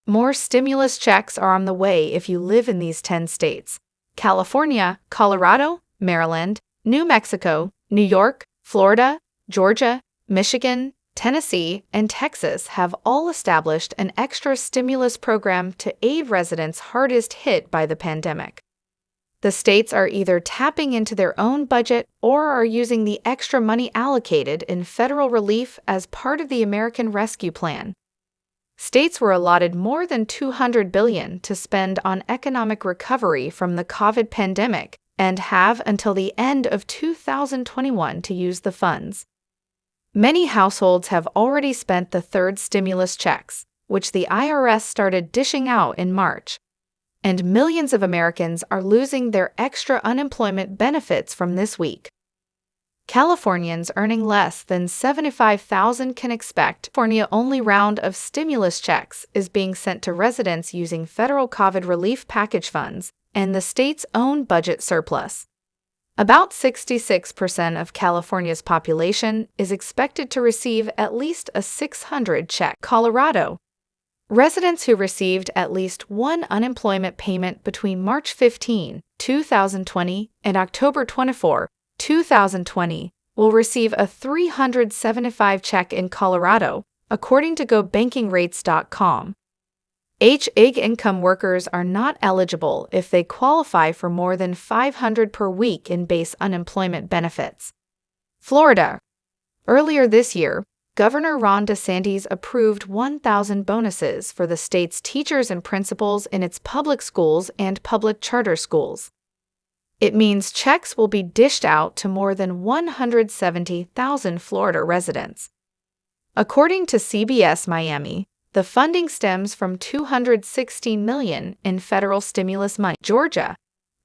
More stimulus checks are on the way if you live in these 10 states: California, Colorado, Maryland, New Mexico, New York, Florida, Georgia, Michigan, Tennessee, and Texas have all established an extra stimulus program to aid residents hardest hit by the pandemic. The states are either tapping into their own budget or are using the extra money allocated in federal relief as part of the American Rescue Plan. States were allotted more than $200 billion to spend on economic recovery from the COVID pandemic and have until the end of 2021 to use the funds. Many households have already spent the third stimulus checks, which the IRS started dishing out in March. And millions of Americans are losing their extra unemployment benefits from this week. Californians earning less than $75,000 can expect California's only round of stimulus checks is being sent to residents using federal COVID relief package funds and the state's own budget surplus. About 66% of California's population is expected to receive at least a $600 check. Colorado. Residents who received at least one unemployment payment between March 15, 2020 and October 24, 2020 will receive a $375 check in Colorado, according to GoBankingRates.com. H-IG income workers are not eligible if they qualify for more than $500 per week in base unemployment benefits. Florida. Earlier this year, Governor Ron DeSantis approved 1,000 bonuses for the state's teachers and principals in its public schools and public charter schools. It means checks will be dished out to more than 170,000 Florida residents. According to CBS Miami, the funding stems from $216 million in federal stimulus money. Georgia.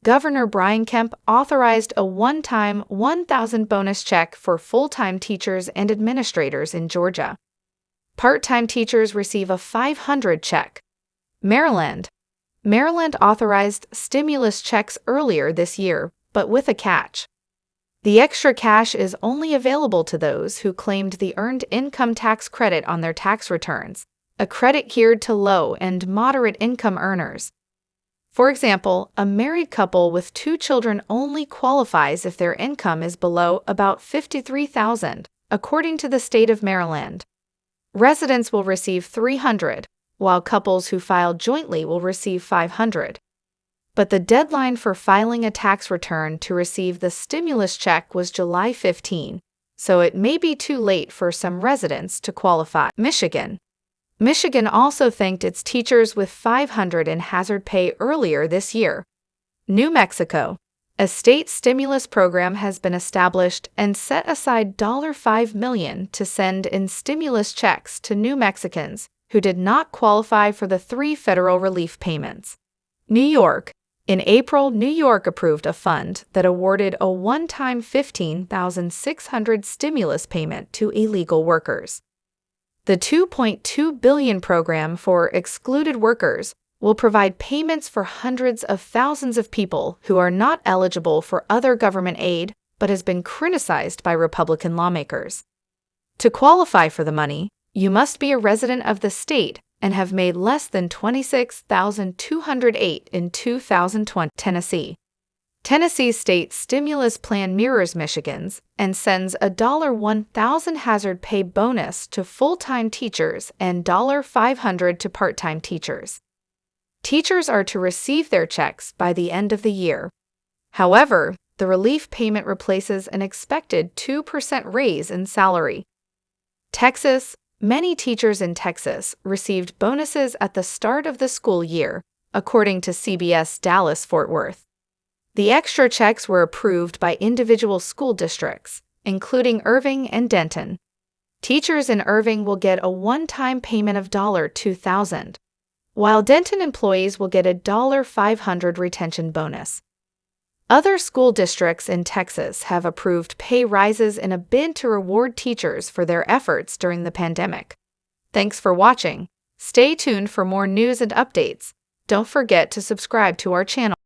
Governor Brian Kemp authorized a one-time 1,000 bonus check for full-time teachers and administrators in Georgia. Part-time teachers receive a $500 check. Maryland. Maryland authorized stimulus checks earlier this year, but with a catch. The extra cash is only available to those who claimed the Earned Income Tax Credit on their tax returns, a credit geared to low and moderate income earners. For example, a married couple with 2 children only qualifies if their income is below about $53,000, according to the state of Maryland. Residents will receive $300, while couples who file jointly will receive $500. But the deadline for filing a tax return to receive the stimulus check was July 15, so it may be too late for some residents to qualify. Michigan. Michigan also thanked its teachers with $500 in hazard pay earlier this year. New Mexico. A state stimulus program has been established and set aside $5 million to send in stimulus checks to New Mexicans who did not qualify for the 3 federal relief payments. New York. In April, New York approved a fund that awarded a one-time $15,600 stimulus payment to illegal workers. The $2.2 billion program for excluded workers will provide payments for hundreds of thousands of people who are not eligible for other government aid but has been criticized by Republican lawmakers. To qualify for the money, you must be a resident of the state and have made less than $26,208 in 2020. Tennessee. Tennessee's state stimulus plan mirrors Michigan's and sends a $1,000 hazard pay bonus to full-time teachers and $500 to part-time teachers. Teachers are to receive their checks by the end of the year. However, the relief payment replaces an expected 2% raise in salary. Texas. Many teachers in Texas received bonuses at the start of the school year, according to CBS Dallas-Fort Worth. The extra checks were approved by individual school districts, including Irving and Denton. Teachers in Irving will get a one-time payment of $2,000, while Denton employees will get a $500 retention bonus. Other school districts in Texas have approved pay rises in a bid to reward teachers for their efforts during the pandemic. Thanks for watching. Stay tuned for more news and updates. Don't forget to subscribe to our channel.